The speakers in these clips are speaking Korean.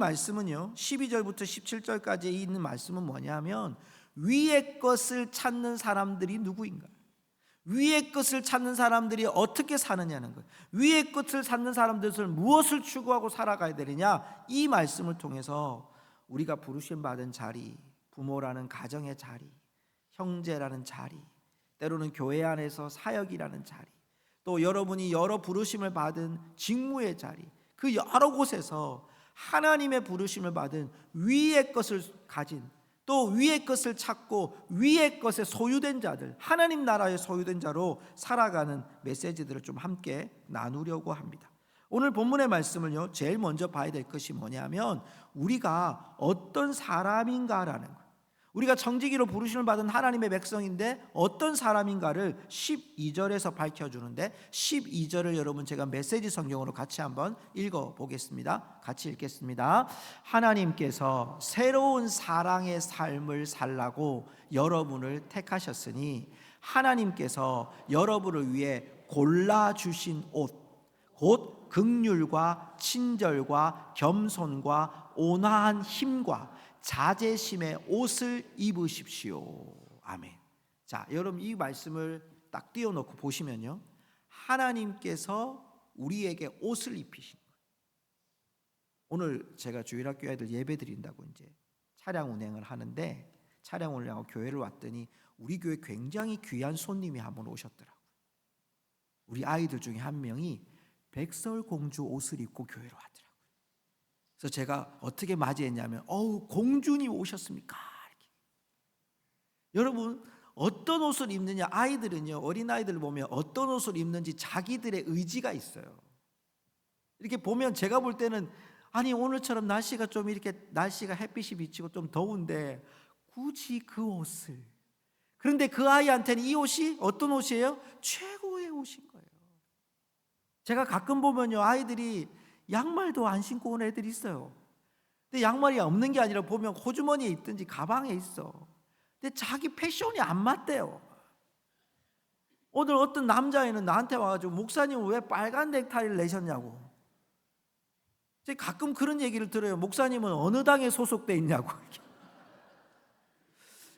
말씀은요 12절부터 17절까지 있는 말씀은 뭐냐면 위의 것을 찾는 사람들이 누구인가, 위의 것을 찾는 사람들이 어떻게 사느냐는 거예요. 위의 것을 찾는 사람들은 무엇을 추구하고 살아가야 되느냐, 이 말씀을 통해서 우리가 부르심 받은 자리, 부모라는 가정의 자리, 형제라는 자리, 때로는 교회 안에서 사역이라는 자리, 또 여러분이 여러 부르심을 받은 직무의 자리, 그 여러 곳에서 하나님의 부르심을 받은 위의 것을 가진, 또 위의 것을 찾고 위의 것에 소유된 자들, 하나님 나라에 소유된 자로 살아가는 메시지들을 좀 함께 나누려고 합니다. 오늘 본문의 말씀을요 제일 먼저 봐야 될 것이 뭐냐면 우리가 어떤 사람인가라는 거예요. 우리가 청지기로 부르심을 받은 하나님의 백성인데 어떤 사람인가를 12절에서 밝혀주는데, 12절을 여러분 제가 메시지 성경으로 같이 한번 읽어보겠습니다. 같이 읽겠습니다. 하나님께서 새로운 사랑의 삶을 살라고 여러분을 택하셨으니 하나님께서 여러분을 위해 골라주신 옷, 곧 긍휼과 친절과 겸손과 온화한 힘과 자제심의 옷을 입으십시오. 아멘. 자, 여러분 이 말씀을 딱 띄워놓고 보시면요, 하나님께서 우리에게 옷을 입히신 거예요. 오늘 제가 주일학교 애들 예배 드린다고 이제 차량 운행을 하는데, 차량 운행하고 교회를 왔더니 우리 교회 굉장히 귀한 손님이 한번 오셨더라고요. 우리 아이들 중에 한 명이 백설공주 옷을 입고 교회로 왔더라고요. 그래서 제가 어떻게 맞이했냐면 공주님 오셨습니까? 이렇게. 여러분 어떤 옷을 입느냐, 아이들은요 어린아이들 보면 어떤 옷을 입는지 자기들의 의지가 있어요. 이렇게 보면 제가 볼 때는 아니 오늘처럼 날씨가 좀 이렇게 날씨가 햇빛이 비치고 좀 더운데 굳이 그 옷을, 그런데 그 아이한테는 이 옷이 어떤 옷이에요? 최고의 옷인 거예요. 제가 가끔 보면요 아이들이 양말도 안 신고 온 애들이 있어요. 근데 양말이 없는 게 아니라 보면 호주머니에 있든지 가방에 있어. 근데 자기 패션이 안 맞대요. 오늘 어떤 남자애는 나한테 와가지고 목사님 왜 빨간 넥타이를 내셨냐고. 제가 가끔 그런 얘기를 들어요. 목사님은 어느 당에 소속돼 있냐고.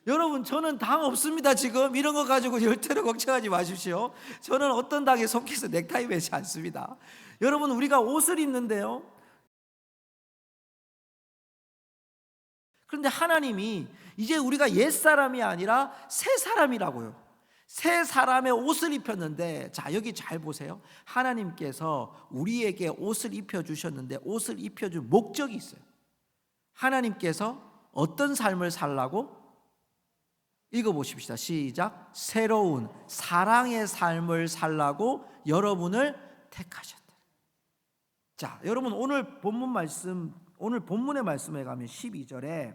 여러분 저는 당 없습니다. 지금 이런 거 가지고 열대로 걱정하지 마십시오. 저는 어떤 당에 속해서 넥타이 매지 않습니다. 여러분 우리가 옷을 입는데요, 그런데 하나님이 이제 우리가 옛사람이 아니라 새 사람이라고요. 새 사람의 옷을 입혔는데, 자 여기 잘 보세요. 하나님께서 우리에게 옷을 입혀주셨는데 옷을 입혀준 목적이 있어요. 하나님께서 어떤 삶을 살라고? 읽어보십시다. 시작. 새로운 사랑의 삶을 살라고 여러분을 택하셨다. 자, 여러분 오늘 본문의 말씀에 가면 12절에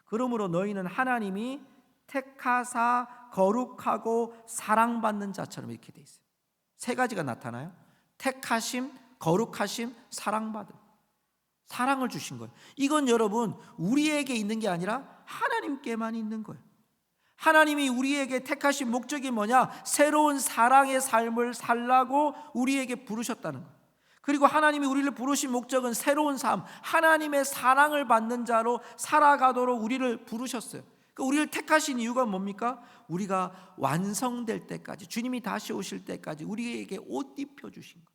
그러므로 너희는 하나님이 택하사 거룩하고 사랑받는 자처럼 이렇게 돼 있어요. 세 가지가 나타나요. 택하심, 거룩하심, 사랑받음. 사랑을 주신 거예요. 이건 여러분 우리에게 있는 게 아니라 하나님께만 있는 거예요. 하나님이 우리에게 택하신 목적이 뭐냐? 새로운 사랑의 삶을 살라고 우리에게 부르셨다는 거예요. 그리고 하나님이 우리를 부르신 목적은 새로운 삶, 하나님의 사랑을 받는 자로 살아가도록 우리를 부르셨어요. 그러니까 우리를 택하신 이유가 뭡니까? 우리가 완성될 때까지, 주님이 다시 오실 때까지 우리에게 옷 입혀주신 거예요.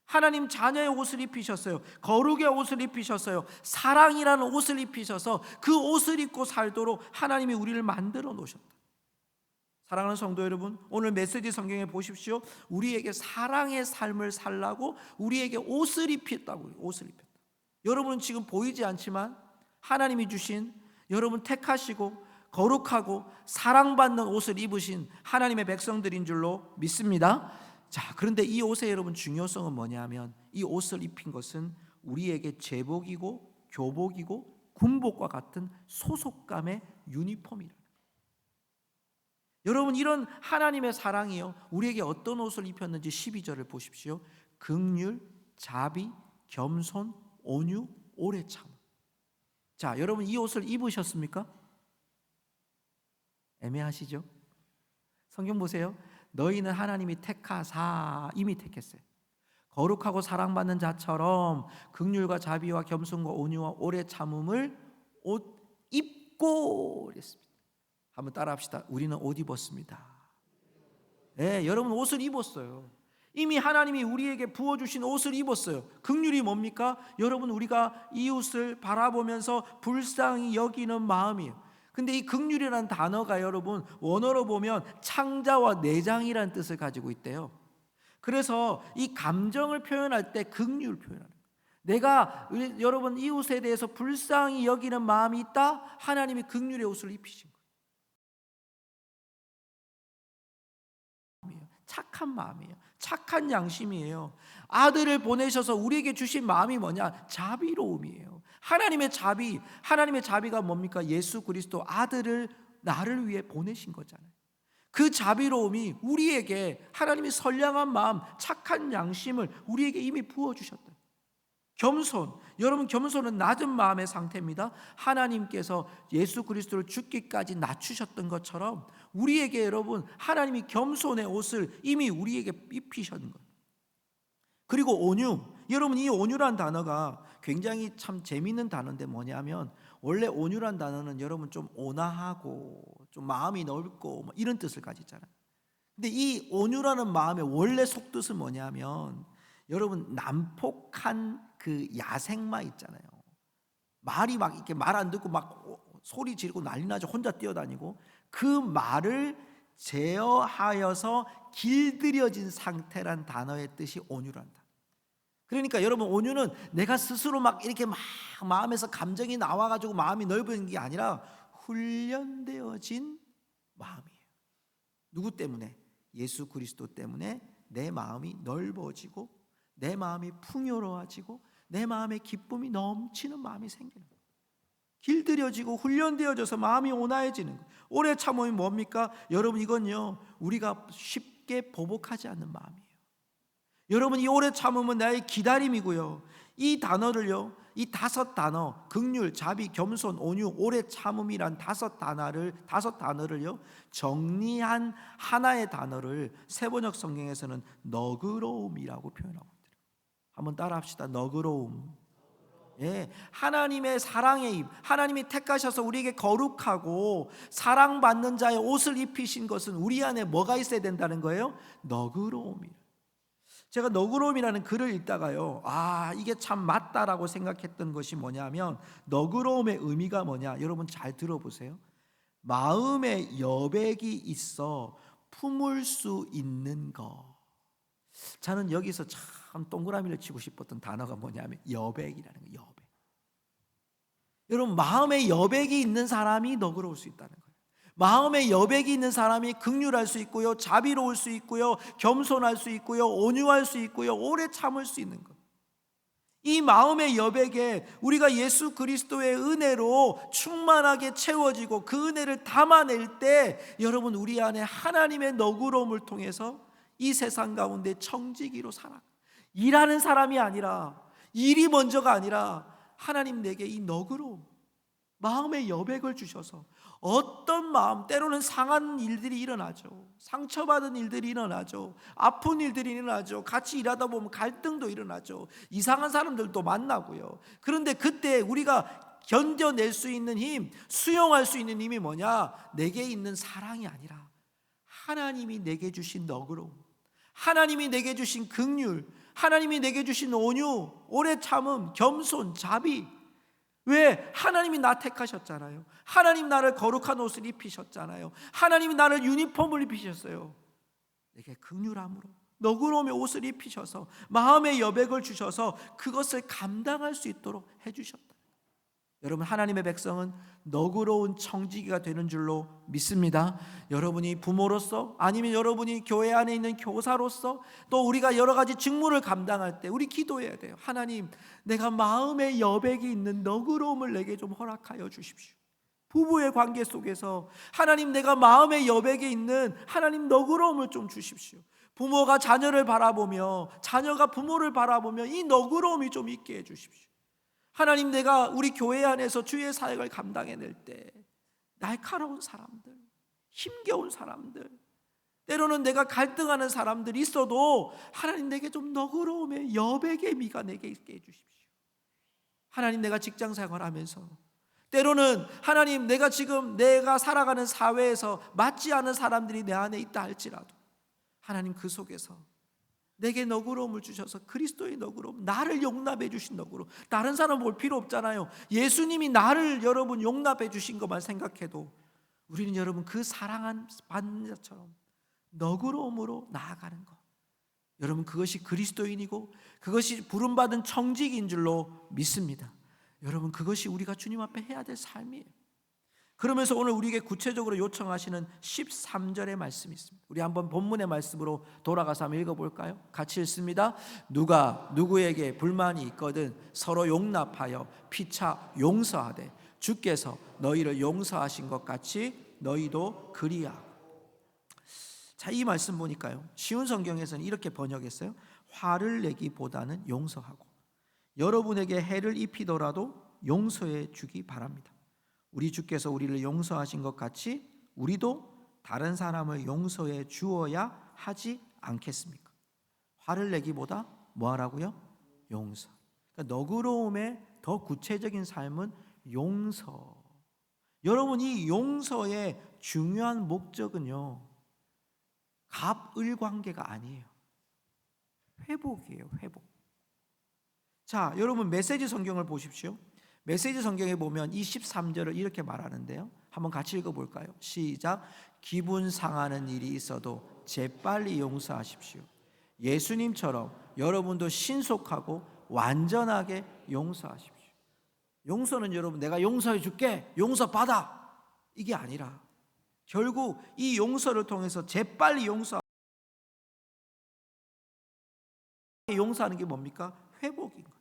하나님 자녀의 옷을 입히셨어요. 거룩의 옷을 입히셨어요. 사랑이라는 옷을 입히셔서 그 옷을 입고 살도록 하나님이 우리를 만들어 놓으셨다. 사랑하는 성도 여러분, 오늘 메시지 성경에 보십시오. 우리에게 사랑의 삶을 살라고 우리에게 옷을 입혔다고요. 옷을 입혔다. 여러분은 지금 보이지 않지만 하나님이 주신, 여러분 택하시고 거룩하고 사랑받는 옷을 입으신 하나님의 백성들인 줄로 믿습니다. 자, 그런데 이 옷의 여러분 중요성은 뭐냐면 이 옷을 입힌 것은 우리에게 제복이고 교복이고 군복과 같은 소속감의 유니폼이라. 여러분 이런 하나님의 사랑이요 우리에게 어떤 옷을 입혔는지 12절을 보십시오. 긍휼, 자비, 겸손, 온유, 오래 참. 자, 여러분 이 옷을 입으셨습니까? 애매하시죠? 성경 보세요. 너희는 하나님이 택하사, 이미 택했어요. 거룩하고 사랑받는 자처럼 긍휼과 자비와 겸손과 온유와 오래 참음을 옷 입고 그랬습니다. 한번 따라합시다. 우리는 옷 입었습니다. 네, 여러분 옷을 입었어요. 이미 하나님이 우리에게 부어주신 옷을 입었어요. 긍휼이 뭡니까? 여러분, 우리가 이웃을 바라보면서 불쌍히 여기는 마음이에요. 근데 이 긍휼이라는 단어가 여러분 원어로 보면 창자와 내장이라는 뜻을 가지고 있대요. 그래서 이 감정을 표현할 때 긍휼 표현하는 거예요. 내가 여러분 이웃에 대해서 불쌍히 여기는 마음이 있다? 하나님이 긍휼의 옷을 입히신 거예요. 착한 마음이에요. 착한 양심이에요. 아들을 보내셔서 우리에게 주신 마음이 뭐냐? 자비로움이에요. 하나님의 자비가 뭡니까? 예수 그리스도 아들을 나를 위해 보내신 거잖아요. 그 자비로움이 우리에게 하나님이 선량한 마음, 착한 양심을 우리에게 이미 부어주셨다. 겸손, 여러분 겸손은 낮은 마음의 상태입니다. 하나님께서 예수 그리스도를 죽기까지 낮추셨던 것처럼 우리에게 여러분 하나님이 겸손의 옷을 이미 우리에게 입히셨는 거예요. 그리고 온유, 여러분 이 온유란 단어가 굉장히 참 재미있는 단어인데 뭐냐면 원래 온유란 단어는 여러분 좀 온화하고 좀 마음이 넓고 뭐 이런 뜻을 가지잖아요. 근데 이 온유라는 마음의 원래 속뜻은 뭐냐면 여러분 난폭한 그 야생마 있잖아요. 말이 막 이렇게 말 안 듣고 막 소리 지르고 난리 나죠. 혼자 뛰어다니고 그 말을 제어하여서 길들여진 상태란 단어의 뜻이 온유란다. 그러니까 여러분 온유는 내가 스스로 막 이렇게 막 마음에서 감정이 나와가지고 마음이 넓은 게 아니라 훈련되어진 마음이에요. 누구 때문에? 예수 그리스도 때문에 내 마음이 넓어지고 내 마음이 풍요로워지고 내 마음에 기쁨이 넘치는 마음이 생기는 거예요. 길들여지고 훈련되어져서 마음이 온화해지는 거예요. 오래 참음이 뭡니까? 여러분 이건요 우리가 쉽게 보복하지 않는 마음이에요. 여러분 이 오래 참음은 나의 기다림이고요. 이 단어를요 이 5단어 긍휼, 자비, 겸손, 온유, 오래 참음이란 5단어를요 정리한 하나의 단어를 세번역 성경에서는 너그러움이라고 표현하고 있어요. 한번 따라합시다. 너그러움. 예, 하나님의 사랑의 입, 하나님이 택하셔서 우리에게 거룩하고 사랑받는 자의 옷을 입히신 것은 우리 안에 뭐가 있어야 된다는 거예요? 너그러움이에요. 제가 너그러움이라는 글을 읽다가요 이게 참 맞다라고 생각했던 것이 뭐냐면 너그러움의 의미가 뭐냐 여러분 잘 들어보세요. 마음에 여백이 있어 품을 수 있는 것. 저는 여기서 참 동그라미를 치고 싶었던 단어가 뭐냐면 여백이라는 거예요. 여백. 여러분 마음에 여백이 있는 사람이 너그러울 수 있다는 거예요. 마음에 여백이 있는 사람이 긍휼할 수 있고요, 자비로울 수 있고요, 겸손할 수 있고요, 온유할 수 있고요, 오래 참을 수 있는 것. 이 마음의 여백에 우리가 예수 그리스도의 은혜로 충만하게 채워지고 그 은혜를 담아낼 때 여러분 우리 안에 하나님의 너그러움을 통해서 이 세상 가운데 청지기로 살아. 일하는 사람이 아니라 일이 먼저가 아니라 하나님 내게 이 너그러움 마음의 여백을 주셔서 어떤 마음 때로는 상한 일들이 일어나죠. 상처받은 일들이 일어나죠. 아픈 일들이 일어나죠. 같이 일하다 보면 갈등도 일어나죠. 이상한 사람들도 만나고요. 그런데 그때 우리가 견뎌낼 수 있는 힘, 수용할 수 있는 힘이 뭐냐? 내게 있는 사랑이 아니라 하나님이 내게 주신 너그러움, 하나님이 내게 주신 긍휼, 하나님이 내게 주신 온유, 오래 참음, 겸손, 자비. 왜? 하나님이 나 택하셨잖아요. 하나님 나를 거룩한 옷을 입히셨잖아요. 하나님이 나를 유니폼을 입히셨어요. 내게 긍휼함으로 너그러움의 옷을 입히셔서 마음의 여백을 주셔서 그것을 감당할 수 있도록 해주셨다. 여러분 하나님의 백성은 너그러운 청지기가 되는 줄로 믿습니다. 여러분이 부모로서 아니면 여러분이 교회 안에 있는 교사로서 또 우리가 여러 가지 직무를 감당할 때 우리 기도해야 돼요. 하나님 내가 마음의 여백이 있는 너그러움을 내게 좀 허락하여 주십시오. 부부의 관계 속에서 하나님 내가 마음의 여백이 있는 하나님 너그러움을 좀 주십시오. 부모가 자녀를 바라보며 자녀가 부모를 바라보며 이 너그러움이 좀 있게 해 주십시오. 하나님 내가 우리 교회 안에서 주의 사역을 감당해낼 때 날카로운 사람들, 힘겨운 사람들, 때로는 내가 갈등하는 사람들이 있어도 하나님 내게 좀 너그러움의 여백의 미가 내게 있게 해주십시오. 하나님 내가 직장 생활하면서 때로는 하나님 내가 지금 내가 살아가는 사회에서 맞지 않은 사람들이 내 안에 있다 할지라도 하나님 그 속에서 내게 너그러움을 주셔서 그리스도의 너그러움, 나를 용납해 주신 너그러움. 다른 사람 볼 필요 없잖아요. 예수님이 나를 여러분 용납해 주신 것만 생각해도 우리는 여러분 그 사랑한 받는 자처럼 너그러움으로 나아가는 것, 여러분 그것이 그리스도인이고 그것이 부름받은 청직인 줄로 믿습니다. 여러분 그것이 우리가 주님 앞에 해야 될 삶이에요. 그러면서 오늘 우리에게 구체적으로 요청하시는 13절의 말씀이 있습니다. 우리 한번 본문의 말씀으로 돌아가서 한번 읽어볼까요? 같이 읽습니다. 누가 누구에게 불만이 있거든 서로 용납하여 피차 용서하되 주께서 너희를 용서하신 것 같이 너희도 그리하고. 자, 이 말씀 보니까요, 쉬운 성경에서는 이렇게 번역했어요. 화를 내기보다는 용서하고 여러분에게 해를 입히더라도 용서해 주기 바랍니다. 우리 주께서 우리를 용서하신 것 같이 우리도 다른 사람을 용서해 주어야 하지 않겠습니까? 화를 내기보다 뭐 하라고요? 용서. 그러니까 너그러움의 더 구체적인 삶은 용서. 여러분 이 용서의 중요한 목적은요, 갑을 관계가 아니에요. 회복이에요, 회복. 자, 여러분 메시지 성경을 보십시오. 메시지 성경에 보면 이 13절을 이렇게 말하는데요, 한번 같이 읽어볼까요? 시작. 기분 상하는 일이 있어도 재빨리 용서하십시오. 예수님처럼 여러분도 신속하고 완전하게 용서하십시오. 용서는 여러분 내가 용서해 줄게, 용서받아, 이게 아니라 결국 이 용서를 통해서 재빨리 용서하는 게 뭡니까? 회복인 거죠.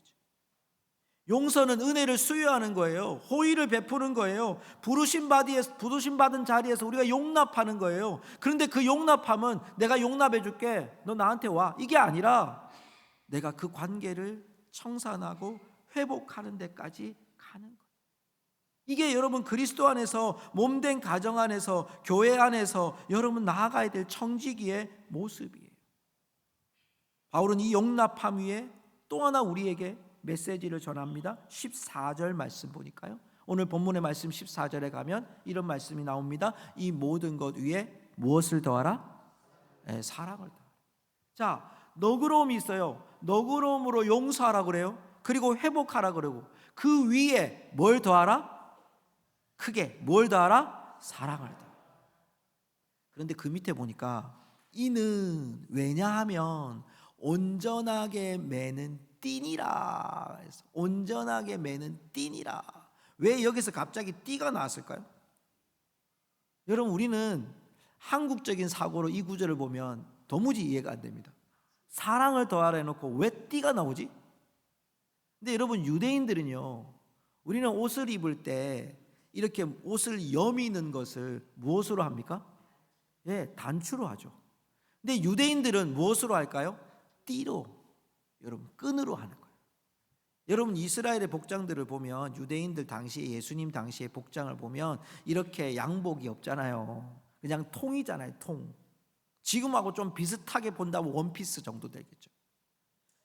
용서는 은혜를 수여하는 거예요. 호의를 베푸는 거예요. 부르심 받은 자리에서 우리가 용납하는 거예요. 그런데 그 용납함은 내가 용납해 줄게, 너 나한테 와, 이게 아니라 내가 그 관계를 청산하고 회복하는 데까지 가는 거예요. 이게 여러분 그리스도 안에서 몸된 가정 안에서 교회 안에서 여러분 나아가야 될 청지기의 모습이에요. 바울은 이 용납함 위에 또 하나 우리에게 메시지를 전합니다. 14절 말씀 보니까요, 오늘 본문의 말씀 14절에 가면 이런 말씀이 나옵니다. 이 모든 것 위에 무엇을 더하라? 사랑을 더하라. 자, 너그러움이 있어요. 너그러움으로 용서하라 그래요. 그리고 회복하라 그러고 그 위에 뭘 더하라? 크게 뭘 더하라? 사랑을 더하라. 그런데 그 밑에 보니까 이는 왜냐하면 온전하게 매는 띠니라. 온전하게 매는 띠니라. 왜 여기서 갑자기 띠가 나왔을까요? 여러분 우리는 한국적인 사고로 이 구절을 보면 도무지 이해가 안 됩니다. 사랑을 더하라 해놓고 왜 띠가 나오지? 근데 여러분 유대인들은요, 우리는 옷을 입을 때 이렇게 옷을 여미는 것을 무엇으로 합니까? 단추로 하죠. 근데 유대인들은 무엇으로 할까요? 띠로, 여러분 끈으로 하는 거예요. 여러분 이스라엘의 복장들을 보면 유대인들 당시 예수님 당시의 복장을 보면 이렇게 양복이 없잖아요. 그냥 통이잖아요, 통. 지금하고 좀 비슷하게 본다면 원피스 정도 되겠죠.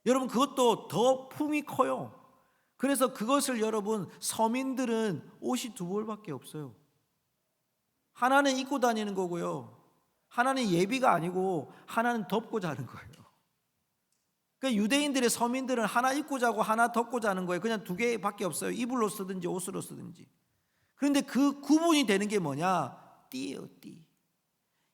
여러분 그것도 더 품이 커요. 그래서 그것을 여러분 서민들은 옷이 두 벌밖에 없어요. 하나는 입고 다니는 거고요, 하나는 예비가 아니고 하나는 덮고 자는 거예요. 그러니까 유대인들의 서민들은 하나 입고 자고 하나 덮고 자는 거예요. 그냥 두 개밖에 없어요. 이불로 쓰든지 옷으로 쓰든지. 그런데 그 구분이 되는 게 뭐냐? 띠예요, 띠.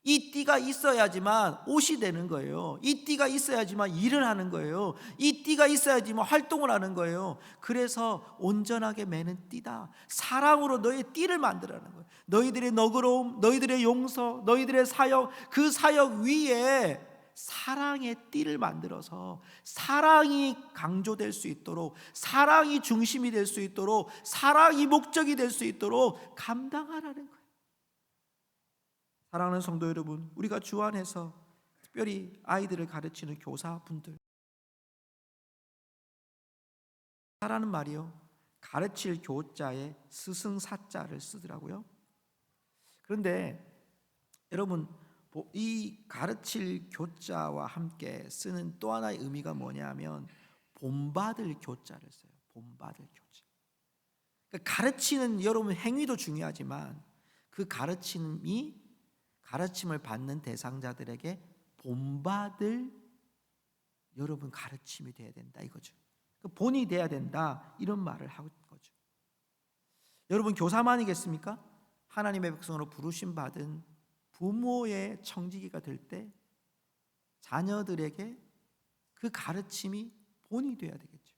이 띠가 있어야지만 옷이 되는 거예요. 이 띠가 있어야지만 일을 하는 거예요. 이 띠가 있어야지만 활동을 하는 거예요. 그래서 온전하게 매는 띠다. 사랑으로 너의 띠를 만들라는 거예요. 너희들의 너그러움, 너희들의 용서, 너희들의 사역, 그 사역 위에 사랑의 띠를 만들어서 사랑이 강조될 수 있도록, 사랑이 중심이 될 수 있도록, 사랑이 목적이 될 수 있도록 감당하라는 거예요. 사랑하는 성도 여러분, 우리가 주 안에서 특별히 아이들을 가르치는 교사분들, 사라는 말이요, 가르칠 교자에 스승사자를 쓰더라고요. 그런데 여러분 이 가르칠 교자와 함께 쓰는 또 하나의 의미가 뭐냐면 본받을 교자를 써요. 본받을 교자. 그러니까 가르치는 여러분 행위도 중요하지만 그 가르침을 받는 대상자들에게 본받을 여러분 가르침이 돼야 된다 이거죠. 본이 돼야 된다 이런 말을 하는 거죠. 여러분 교사만이겠습니까? 하나님의 백성으로 부르심 받은 부모의 청지기가 될 때 자녀들에게 그 가르침이 본이 돼야 되겠죠.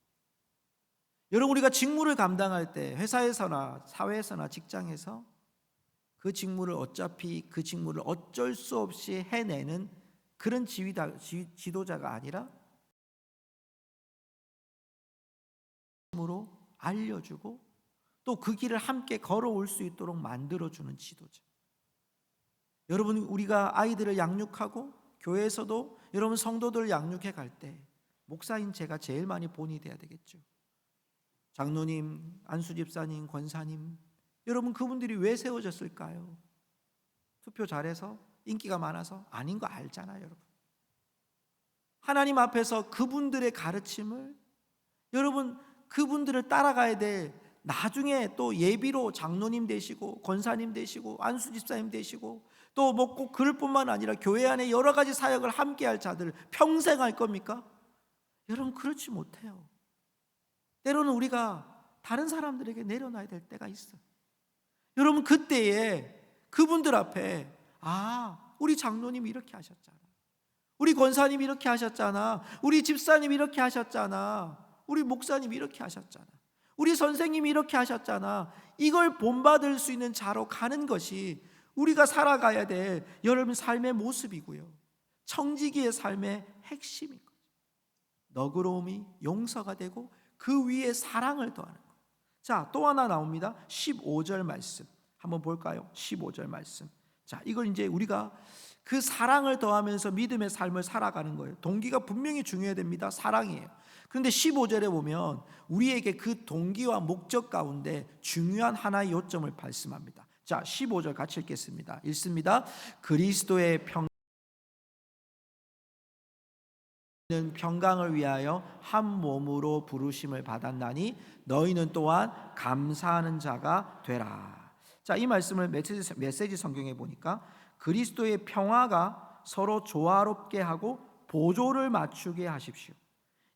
여러분 우리가 직무를 감당할 때 회사에서나 사회에서나 직장에서 그 직무를 어차피 그 직무를 어쩔 수 없이 해내는 그런 지도자가 아니라 으로 알려주고 또 그 길을 함께 걸어올 수 있도록 만들어주는 지도자. 여러분 우리가 아이들을 양육하고 교회에서도 여러분 성도들을 양육해 갈 때 목사인 제가 제일 많이 본이 돼야 되겠죠. 장로님, 안수집사님, 권사님, 여러분 그분들이 왜 세워졌을까요? 투표 잘해서? 인기가 많아서? 아닌 거 알잖아요 여러분. 하나님 앞에서 그분들의 가르침을 여러분 그분들을 따라가야 돼. 나중에 또 예비로 장로님 되시고 권사님 되시고 안수집사님 되시고 또 뭐 꼭 그럴 뿐만 아니라 교회 안에 여러 가지 사역을 함께 할 자들 평생 할 겁니까? 여러분 그렇지 못해요. 때로는 우리가 다른 사람들에게 내려놔야 될 때가 있어요. 여러분 그때에 그분들 앞에 우리 장로님이 이렇게 하셨잖아, 우리 권사님이 이렇게 하셨잖아, 우리 집사님이 이렇게 하셨잖아, 우리 목사님이 이렇게 하셨잖아, 우리 선생님이 이렇게 하셨잖아. 이걸 본받을 수 있는 자로 가는 것이 우리가 살아가야 될 여러분 삶의 모습이고요, 청지기의 삶의 핵심인 거죠. 너그러움이 용서가 되고 그 위에 사랑을 더하는 것. 자, 또 하나 나옵니다. 15절 말씀 한번 볼까요? 15절 말씀. 자, 이걸 이제 우리가 그 사랑을 더하면서 믿음의 삶을 살아가는 거예요. 동기가 분명히 중요해야 됩니다. 사랑이에요. 그런데 15절에 보면 우리에게 그 동기와 목적 가운데 중요한 하나의 요점을 말씀합니다. 자, 15절 같이 읽겠습니다. 읽습니다. 그리스도의 평강을 위하여 한 몸으로 부르심을 받았나니 너희는 또한 감사하는 자가 되라. 자, 이 말씀을 메시지 성경에 보니까 그리스도의 평화가 서로 조화롭게 하고 보조를 맞추게 하십시오.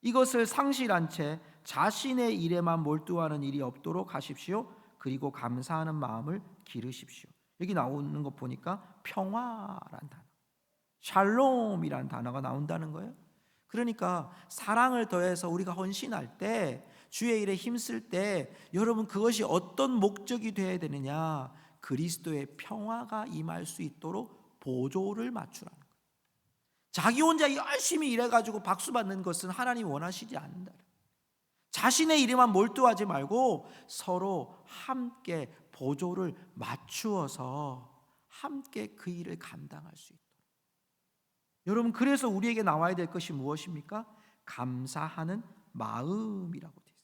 이것을 상실한 채 자신의 일에만 몰두하는 일이 없도록 하십시오. 그리고 감사하는 마음을 기르십시오. 여기 나오는 거 보니까 평화란 단어, 샬롬이란 단어가 나온다는 거예요. 그러니까 사랑을 더해서 우리가 헌신할 때, 주의 일에 힘쓸 때 여러분 그것이 어떤 목적이 되어야 되느냐? 그리스도의 평화가 임할 수 있도록 보조를 맞추라는 거예요. 자기 혼자 열심히 일해가지고 박수 받는 것은 하나님이 원하시지 않는다. 자신의 일에만 몰두하지 말고 서로 함께 보조를 맞추어서 함께 그 일을 감당할 수 있도록. 여러분 그래서 우리에게 나와야 될 것이 무엇입니까? 감사하는 마음이라고 되어 있습니다.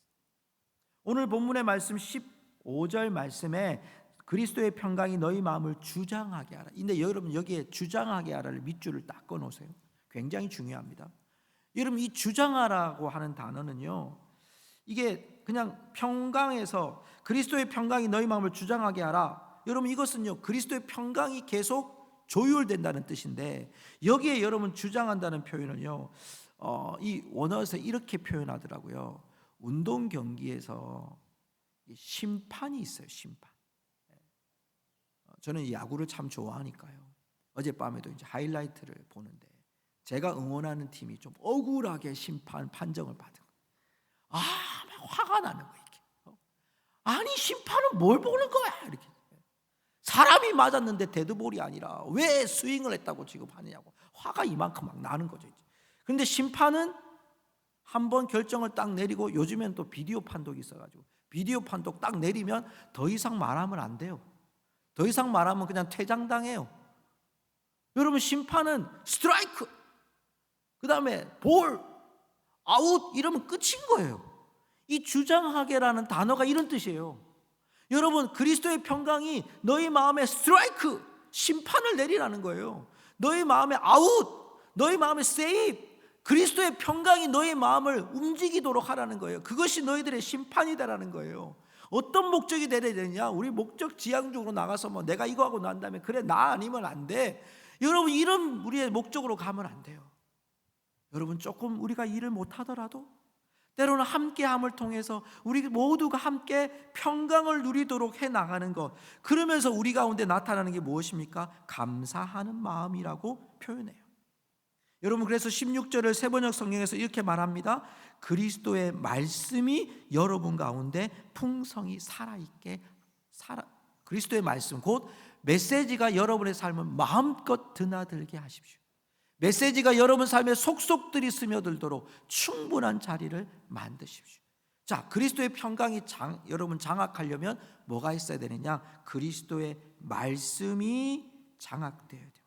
오늘 본문의 말씀 15절 말씀에 그리스도의 평강이 너희 마음을 주장하게 하라. 근데 여러분 여기에 주장하게 하라를 밑줄을 딱 꺼놓으세요. 굉장히 중요합니다. 여러분 이 주장하라고 하는 단어는요, 이게 그냥 평강에서 그리스도의 평강이 너희 마음을 주장하게 하라. 여러분 이것은요 그리스도의 평강이 계속 조율된다는 뜻인데, 여기에 여러분 주장한다는 표현은요 이 원어에서 이렇게 표현하더라고요. 운동 경기에서 심판이 있어요. 심판. 저는 야구를 참 좋아하니까요. 어젯밤에도 이제 하이라이트를 보는데 제가 응원하는 팀이 좀 억울하게 심판 판정을 받은 거예요. 막 화가 나는 거예요. 이렇게. 아니 심판은 뭘 보는 거야? 이렇게. 사람이 맞았는데 데드볼이 아니라 왜 스윙을 했다고 취급하느냐고 화가 이만큼 막 나는 거죠. 그런데 심판은 한번 결정을 딱 내리고, 요즘엔 또 비디오 판독이 있어가지고 비디오 판독 딱 내리면 더 이상 말하면 안 돼요. 더 이상 말하면 그냥 퇴장당해요. 여러분 심판은 스트라이크, 그 다음에 볼, 아웃 이러면 끝인 거예요. 이 주장하게라는 단어가 이런 뜻이에요. 여러분 그리스도의 평강이 너희 마음에 스트라이크, 심판을 내리라는 거예요. 너희 마음에 아웃, 너희 마음에 세이브, 그리스도의 평강이 너희 마음을 움직이도록 하라는 거예요. 그것이 너희들의 심판이다라는 거예요. 어떤 목적이 되어야 되느냐? 우리 목적 지향적으로 나가서 뭐 내가 이거 하고 난 다음에 그래 나 아니면 안 돼. 여러분 이런 우리의 목적으로 가면 안 돼요. 여러분 조금 우리가 일을 못하더라도 때로는 함께함을 통해서 우리 모두가 함께 평강을 누리도록 해나가는 것, 그러면서 우리 가운데 나타나는 게 무엇입니까? 감사하는 마음이라고 표현해요. 여러분 그래서 16절을 세번역 성경에서 이렇게 말합니다. 그리스도의 말씀이 여러분 가운데 풍성히 살아있게 그리스도의 말씀 곧 메시지가 여러분의 삶을 마음껏 드나들게 하십시오. 메시지가 여러분 삶에 속속들이 스며들도록 충분한 자리를 만드십시오. 자, 그리스도의 평강이 여러분 장악하려면 뭐가 있어야 되느냐? 그리스도의 말씀이 장악되어야 됩니다.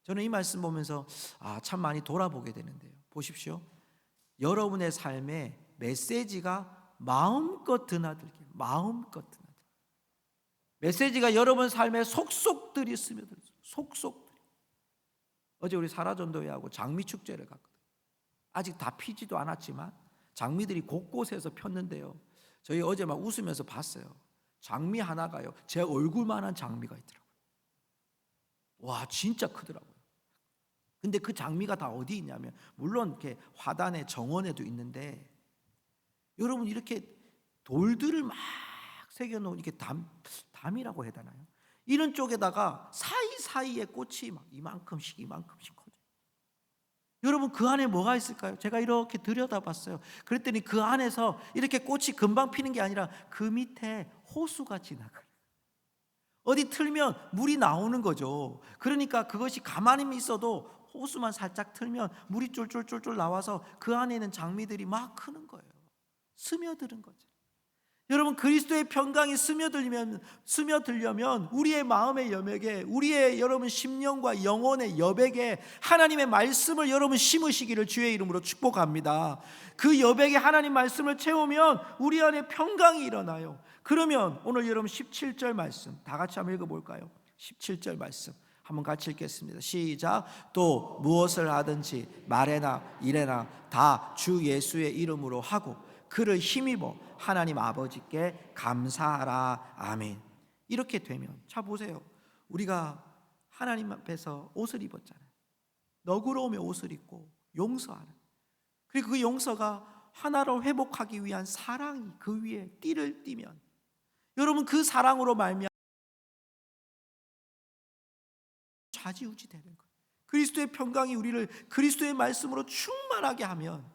저는 이 말씀 보면서 참 많이 돌아보게 되는데요. 보십시오. 여러분의 삶에 메시지가 마음껏 드나들게, 마음껏 드나들게. 메시지가 여러분 삶에 속속들이 스며들죠. 속속들이. 어제 우리 사라전도회하고 장미축제를 갔거든요. 아직 다 피지도 않았지만 장미들이 곳곳에서 폈는데요. 저희 어제 막 웃으면서 봤어요. 장미 하나가요, 제 얼굴만한 장미가 있더라고요. 와, 진짜 크더라고요. 근데 그 장미가 다 어디 있냐면, 물론 이렇게 화단에 정원에도 있는데, 여러분 이렇게 돌들을 막 새겨놓은 이렇게 담이라고 해야 되나요? 이런 쪽에다가 사이사이에 꽃이 막 이만큼씩 커져요. 여러분 그 안에 뭐가 있을까요? 제가 이렇게 들여다봤어요. 그랬더니 그 안에서 이렇게 꽃이 금방 피는 게 아니라 그 밑에 호수가 지나가요. 어디 틀면 물이 나오는 거죠. 그러니까 그것이 가만히 있어도 호수만 살짝 틀면 물이 쫄쫄쫄쫄 나와서 그 안에 있는 장미들이 막 크는 거예요. 스며드는 거죠. 여러분 그리스도의 평강이 스며들려면 우리의 마음의 여백에, 우리의 여러분 심령과 영혼의 여백에 하나님의 말씀을 여러분 심으시기를 주의 이름으로 축복합니다. 그 여백에 하나님 말씀을 채우면 우리 안에 평강이 일어나요. 그러면 오늘 여러분 17절 말씀 다 같이 한번 읽어볼까요? 17절 말씀 한번 같이 읽겠습니다. 시작. 또 무엇을 하든지 말에나 일에나 다 주 예수의 이름으로 하고 그를 힘입어 하나님 아버지께 감사하라. 아멘. 이렇게 되면, 자 보세요. 우리가 하나님 앞에서 옷을 입었잖아요. 너그러움의 옷을 입고 용서하는, 그리고 그 용서가 하나를 회복하기 위한 사랑이 그 위에 띠를 띠면, 여러분 그 사랑으로 말미암아 좌지우지 되는 거예요. 그리스도의 평강이 우리를 그리스도의 말씀으로 충만하게 하면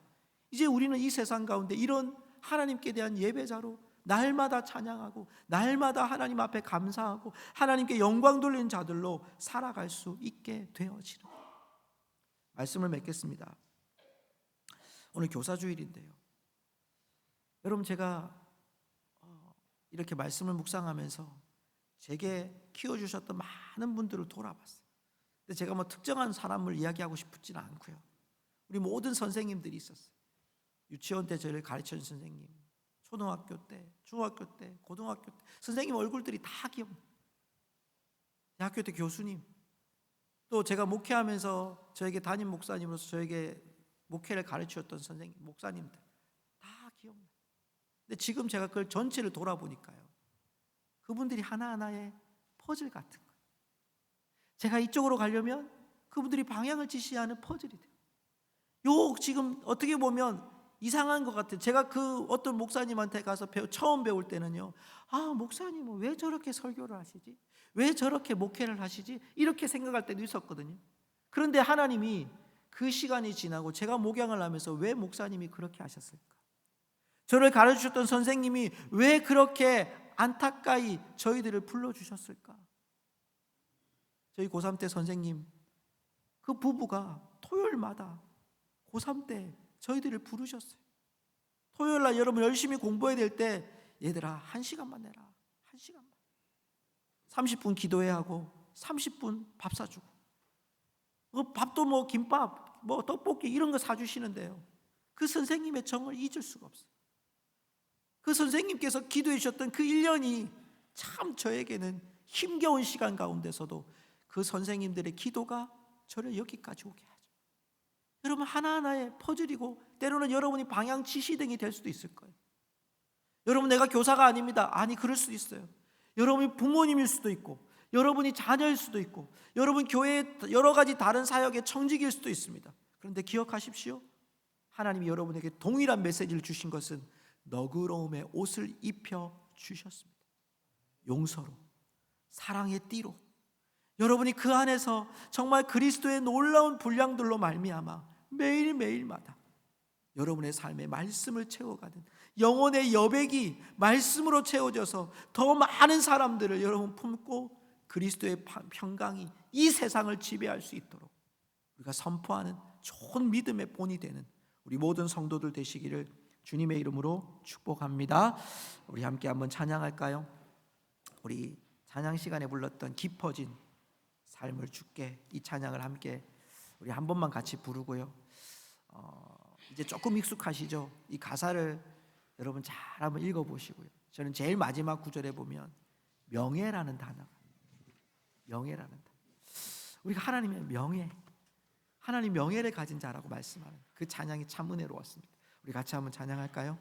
이제 우리는 이 세상 가운데 이런 하나님께 대한 예배자로 날마다 찬양하고 날마다 하나님 앞에 감사하고 하나님께 영광 돌리는 자들로 살아갈 수 있게 되어지는 말씀을 맺겠습니다. 오늘 교사주일인데요. 여러분 제가 이렇게 말씀을 묵상하면서 제게 키워주셨던 많은 분들을 돌아봤어요. 근데 제가 뭐 특정한 사람을 이야기하고 싶지는 않고요. 우리 모든 선생님들이 있었어요. 유치원 때 저를 가르쳐준 선생님, 초등학교 때, 중학교 때, 고등학교 때 선생님 얼굴들이 다 기억나요. 대학교 때 교수님, 또 제가 목회하면서 저에게 담임 목사님으로서 저에게 목회를 가르치셨던 선생님, 목사님들 다 기억나요. 근데 지금 제가 그걸 전체를 돌아보니까요, 그분들이 하나하나의 퍼즐 같은 거예요. 제가 이쪽으로 가려면 그분들이 방향을 지시하는 퍼즐이 돼요. 요 지금 어떻게 보면 이상한 것 같아요. 제가 그 어떤 목사님한테 가서 처음 배울 때는요, 목사님은 왜 저렇게 설교를 하시지? 왜 저렇게 목회를 하시지? 이렇게 생각할 때도 있었거든요. 그런데 하나님이 그 시간이 지나고 제가 목양을 하면서 왜 목사님이 그렇게 하셨을까? 저를 가르치셨던 선생님이 왜 그렇게 안타까이 저희들을 불러주셨을까? 저희 고3 때 선생님, 그 부부가 토요일마다 고3 때 저희들을 부르셨어요. 토요일날 여러분 열심히 공부해야 될 때, 얘들아 1시간만 내라, 1시간만 30분 기도해야 하고 30분 밥 사주고, 밥도 뭐 김밥, 뭐 떡볶이 이런 거 사주시는데요, 그 선생님의 정을 잊을 수가 없어요. 그 선생님께서 기도해 주셨던 그 1년이 참 저에게는 힘겨운 시간 가운데서도 그 선생님들의 기도가 저를 여기까지 오게 하죠. 여러분, 하나하나의 퍼즐이고 때로는 여러분이 방향 지시등이 될 수도 있을 거예요. 여러분, 내가 교사가 아닙니다. 아니, 그럴 수도 있어요. 여러분이 부모님일 수도 있고, 여러분이 자녀일 수도 있고, 여러분 교회의 여러 가지 다른 사역의 청직일 수도 있습니다. 그런데 기억하십시오. 하나님이 여러분에게 동일한 메시지를 주신 것은 너그러움의 옷을 입혀 주셨습니다. 용서로, 사랑의 띠로, 여러분이 그 안에서 정말 그리스도의 놀라운 분량들로 말미암아 매일매일마다 여러분의 삶에 말씀을 채워가는 영혼의 여백이 말씀으로 채워져서 더 많은 사람들을 여러분 품고 그리스도의 평강이 이 세상을 지배할 수 있도록 우리가 선포하는 좋은 믿음의 본이 되는 우리 모든 성도들 되시기를 주님의 이름으로 축복합니다. 우리 함께 한번 찬양할까요? 우리 찬양 시간에 불렀던 깊어진 삶을 주께, 이 찬양을 함께 우리 한 번만 같이 부르고요. 이제 조금 익숙하시죠? 이 가사를 여러분 잘 한번 읽어보시고요. 저는 제일 마지막 구절에 보면 명예라는 단어가, 명예라는 단어, 우리가 하나님의 명예, 하나님 명예를 가진 자라고 말씀하는 그 찬양이 참 은혜로웠습니다. 우리 같이 한번 찬양할까요?